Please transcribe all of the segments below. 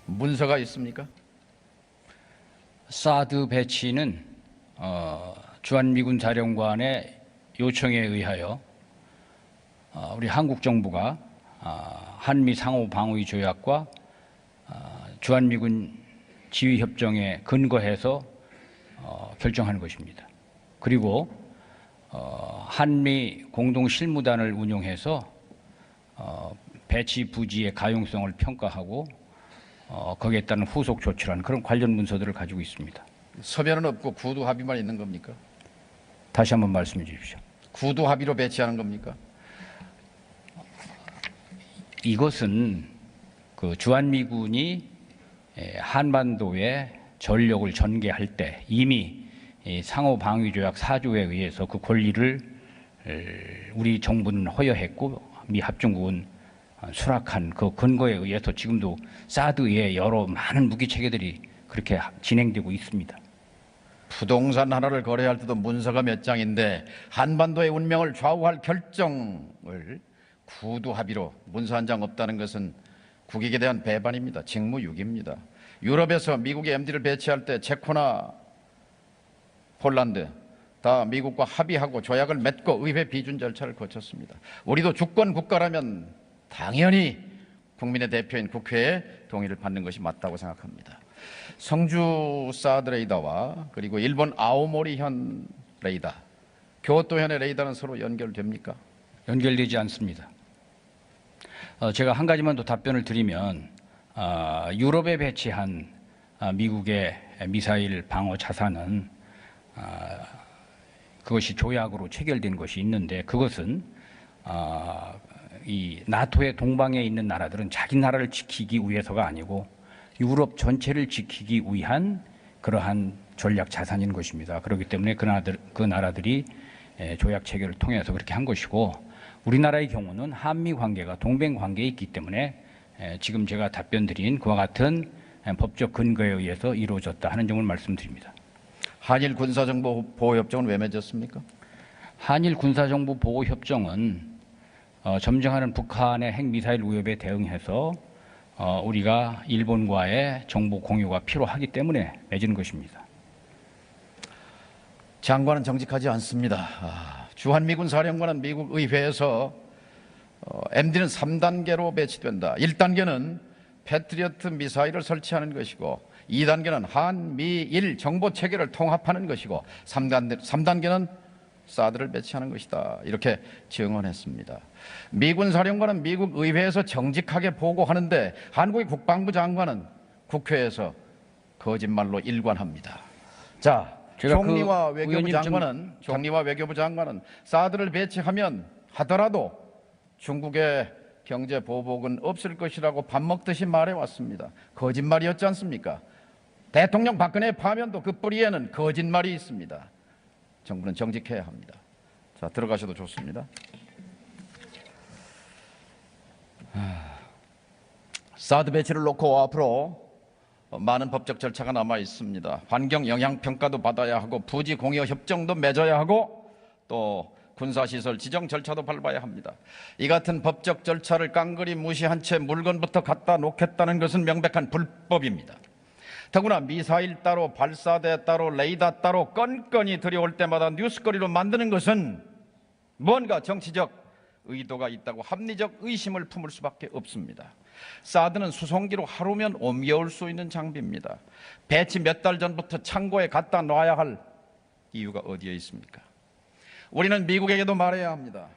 문서가 있습니까? 사드 배치는 주한미군 사령관의 요청에 의하여 우리 한국 정부가 한미 상호 방위 조약과 주한미군 지휘협정에 근거해서 결정한 것입니다. 그리고 한미 공동 실무단을 운용해서 배치 부지의 가용성을 평가하고 거기에 따른 후속 조치라는 그런 관련 문서들을 가지고 있습니다. 서면은 없고 구두 합의만 있는 겁니까? 다시 한번 말씀해 주십시오. 구두 합의로 배치하는 겁니까? 이것은 그 주한미군이 한반도에 전력을 전개할 때 이미 상호 방위 조약 4조에 의해서 그 권리를 우리 정부는 허여했고 미 합중국은 수락한 그 근거에 의해서 지금도 사드의 여러 많은 무기 체계들이 그렇게 진행되고 있습니다. 부동산 하나를 거래할 때도 문서가 몇 장인데 한반도의 운명을 좌우할 결정을 구두 합의로 문서 한 장 없다는 것은 국익에 대한 배반입니다. 직무유기입니다. 유럽에서 미국의 MD를 배치할 때 체코나 폴란드 다 미국과 합의하고 조약을 맺고 의회 비준 절차를 거쳤습니다. 우리도 주권 국가라면 당연히 국민의 대표인 국회의 동의를 받는 것이 맞다고 생각합니다. 성주 사드 레이더와 그리고 일본 아오모리현 레이더, 교토현의 레이더는 서로 연결됩니까? 연결되지 않습니다. 제가 한 가지만 더 답변을 드리면 유럽에 배치한 미국의 미사일 방어 자산은 그것이 조약으로 체결된 것이 있는데 그것은 이 나토의 동방에 있는 나라들은 자기 나라를 지키기 위해서가 아니고 유럽 전체를 지키기 위한 그러한 전략 자산인 것입니다. 그렇기 때문에 그 나라들이 조약 체결을 통해서 그렇게 한 것이고 우리나라의 경우는 한미 관계가 동맹 관계에 있기 때문에 지금 제가 답변 드린 그와 같은 법적 근거에 의해서 이루어졌다 하는 점을 말씀드립니다. 한일 군사정보보호협정은 왜 맺었습니까? 한일 군사정보보호협정은 점증하는 북한의 핵미사일 위협에 대응해서 우리가 일본과의 정보 공유가 필요하기 때문에 맺은 것입니다. 장관은 정직하지 않습니다. 주한미군 사령관은 미국 의회에서 MD는 3단계로 배치된다. 1단계는 패트리어트 미사일을 설치하는 것이고 2단계는 한미일 정보체계를 통합하는 것이고 3단계는 사드를 배치하는 것이다. 이렇게 증언했습니다. 미군 사령관은 미국 의회에서 정직하게 보고하는데 한국의 국방부 장관은 국회에서 거짓말로 일관합니다. 자, 총리와 외교부 장관은 사드를 배치하면 하더라도 중국의 경제 보복은 없을 것이라고 밥 먹듯이 말해왔습니다. 거짓말이었지 않습니까? 대통령 박근혜 파면도 그 뿌리에는 거짓말이 있습니다. 정부는 정직해야 합니다. 자, 들어가셔도 좋습니다. 사드 배치를 놓고 앞으로 많은 법적 절차가 남아 있습니다. 환경 영향 평가도 받아야 하고 부지 공여 협정도 맺어야 하고 또 군사시설 지정 절차도 밟아야 합니다. 이 같은 법적 절차를 깡그리 무시한 채 물건부터 갖다 놓겠다는 것은 명백한 불법입니다. 더구나 미사일 따로 발사대 따로 레이더 따로 건건이 들여올 때마다 뉴스거리로 만드는 것은 뭔가 정치적 의도가 있다고 합리적 의심을 품을 수밖에 없습니다. 사드는 수송기로 하루면 옮겨올 수 있는 장비입니다. 배치 몇 달 전부터 창고에 갖다 놔야 할 이유가 어디에 있습니까? 우리는 미국에게도 말해야 합니다.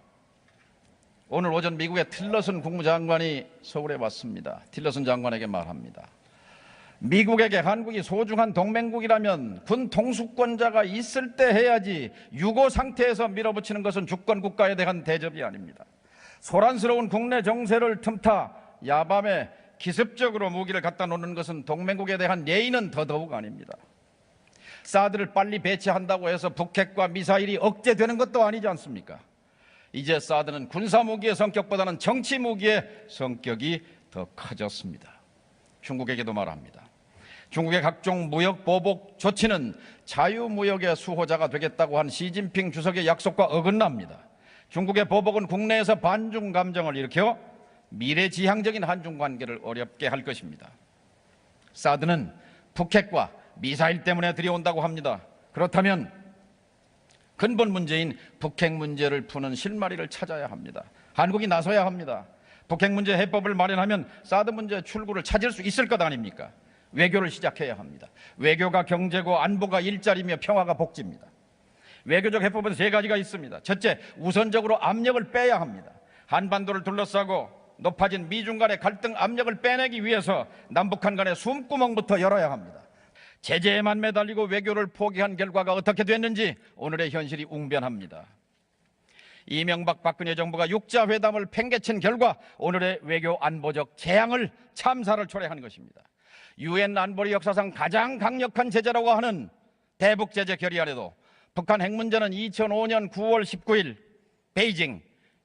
오늘 오전 미국의 틸러슨 국무장관이 서울에 왔습니다. 틸러슨 장관에게 말합니다. 미국에게 한국이 소중한 동맹국이라면 군 통수권자가 있을 때 해야지 유고 상태에서 밀어붙이는 것은 주권 국가에 대한 대접이 아닙니다. 소란스러운 국내 정세를 틈타 야밤에 기습적으로 무기를 갖다 놓는 것은 동맹국에 대한 예의는 더더욱 아닙니다. 사드를 빨리 배치한다고 해서 북핵과 미사일이 억제되는 것도 아니지 않습니까? 이제 사드는 군사무기의 성격보다는 정치무기의 성격이 더 커졌습니다. 중국에게도 말합니다. 중국의 각종 무역 보복 조치는 자유무역의 수호자가 되겠다고 한 시진핑 주석의 약속과 어긋납니다. 중국의 보복은 국내에서 반중 감정을 일으켜 미래지향적인 한중 관계를 어렵게 할 것입니다. 사드는 북핵과 미사일 때문에 들여온다고 합니다. 그렇다면 근본 문제인 북핵 문제를 푸는 실마리를 찾아야 합니다. 한국이 나서야 합니다. 북핵 문제 해법을 마련하면 사드 문제 출구를 찾을 수 있을 것 아닙니까? 외교를 시작해야 합니다. 외교가 경제고 안보가 일자리며 평화가 복지입니다. 외교적 해법은 3가지가 있습니다. 첫째, 우선적으로 압력을 빼야 합니다. 한반도를 둘러싸고 높아진 미중 간의 갈등 압력을 빼내기 위해서 남북한 간의 숨구멍부터 열어야 합니다. 제재에만 매달리고 외교를 포기한 결과가 어떻게 됐는지 오늘의 현실이 웅변합니다. 이명박 박근혜 정부가 육자회담을 팽개친 결과 오늘의 외교 안보적 재앙을 참사를 초래한 것입니다. 유엔 안보리 역사상 가장 강력한 제재라고 하는 대북 제재 결의안에도 북한 핵 문제는 2005년 9월 19일 베이징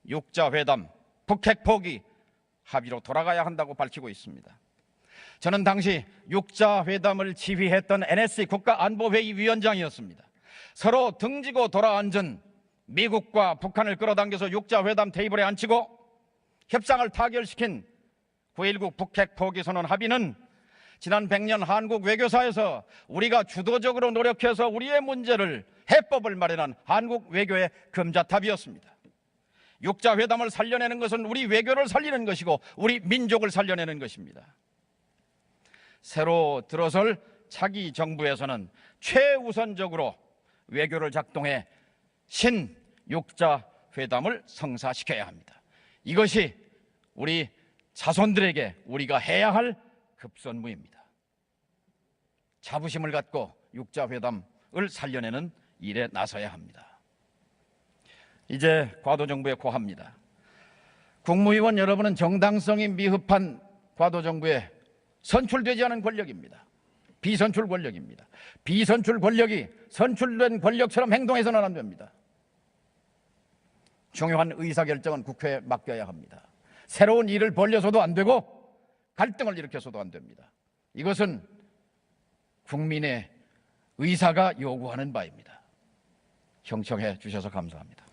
육자회담 북핵 포기 합의로 돌아가야 한다고 밝히고 있습니다. 저는 당시 육자회담을 지휘했던 NSC 국가안보회의 위원장이었습니다. 서로 등지고 돌아앉은 미국과 북한을 끌어당겨서 육자회담 테이블에 앉히고 협상을 타결시킨 9.19 북핵 포기 선언 합의는 지난 100년 한국 외교사에서 우리가 주도적으로 노력해서 우리의 문제를 해법을 마련한 한국 외교의 금자탑이었습니다. 육자회담을 살려내는 것은 우리 외교를 살리는 것이고 우리 민족을 살려내는 것입니다. 새로 들어설 차기 정부에서는 최우선적으로 외교를 작동해 신육자회담을 성사시켜야 합니다. 이것이 우리 자손들에게 우리가 해야 할 급선무입니다. 자부심을 갖고 육자회담을 살려내는 일에 나서야 합니다. 이제 과도정부의 고합니다. 국무위원 여러분은 정당성이 미흡한 과도정부에 선출되지 않은 권력입니다. 비선출 권력입니다. 비선출 권력이 선출된 권력처럼 행동해서는 안 됩니다. 중요한 의사결정은 국회에 맡겨야 합니다. 새로운 일을 벌려서도 안 되고 갈등을 일으켜서도 안 됩니다. 이것은 국민의 의사가 요구하는 바입니다. 경청해 주셔서 감사합니다.